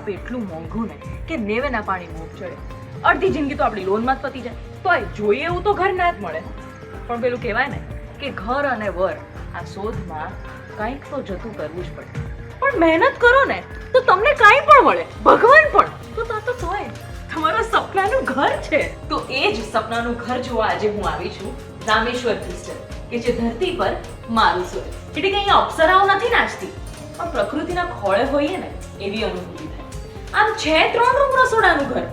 બાપ એટલું મોંઘું ને કે નેવેના પાણી મોઢ ચડે. અડધી જિંદગી તો આપણી લોનમાં જ પતી જાય. તોય જોઈએ એવું તો ઘર ના જ મળે. પણ પેલું કહેવાય ને કે ઘર અને વર આ શોધમાં કંઈક તો જતું કરવું જ પડે. પણ મહેનત કરો ને તો તમને કાંઈ પણ મળે, ભગવાન પણ. તો તોય તમારા સપનાનું ઘર છે. તો એ જ સપનાનું ઘર જોવા આજે હું આવી છું, રામેશ્વર ક્રિસ્ટલ, કે જે ધરતી પર મારું સ્વર્ગ. એટલે કે અહીંયા અપ્સરાઓ નથી નાચતી, પણ પ્રકૃતિના ખોળે હોઈએ ને એવી અનુભૂતિ થાય. આમ છે 3 રૂમ રસોડાનું ઘર,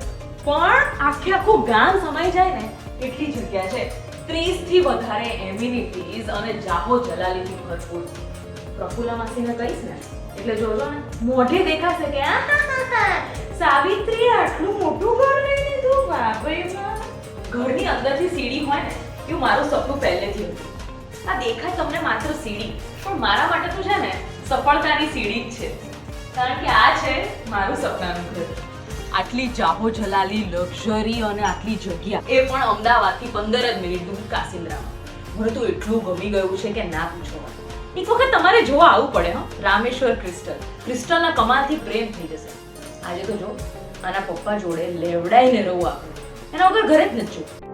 પણ આખું ગામ સમાઈ જાય ને એટલી જગ્યા છે. 30 થી વધારે એમ્યુનિટીઝ અને જાહો જલાલીથી ભરપૂર. પ્રફુલ્લા માસીને કહીશ ને એટલે જોજો ને મોઢે દેખાશે કે આહાહા, સાવિત્રી આટલું મોટું ઘર લઈ લીધું. બાપરેમાં, ઘરની અંદરથી સીડી હોય ને એવું મારું સપનું પહેલેથી હતું. આ દેખાય તમને માત્ર સીડી, પણ મારા માટે તો છે ને સફળતાની સીડી જ છે. કારણ કે આ છે મારું સપનાનું ઘર. આટલી જાહો જલાલી, લક્ઝરી અને આટલી જગ્યા, એ પણ અમદાવાદથી 15 જ મિનિટ દૂર કાસિન્દ્રામાં. મને તો એટલું ગમી ગયું છે કે ના પૂછો. એક વખત તમારે જોવા આવવું પડે. રામેશ્વર ક્રિસ્ટલ. ક્રિસ્ટલના કમાલથી પ્રેમ થઈ જશે. આજે તો જો આના પપ્પા જોડે લેવડાઈને રહું આપણે, એના વગર ઘરે જ નથી જોવું.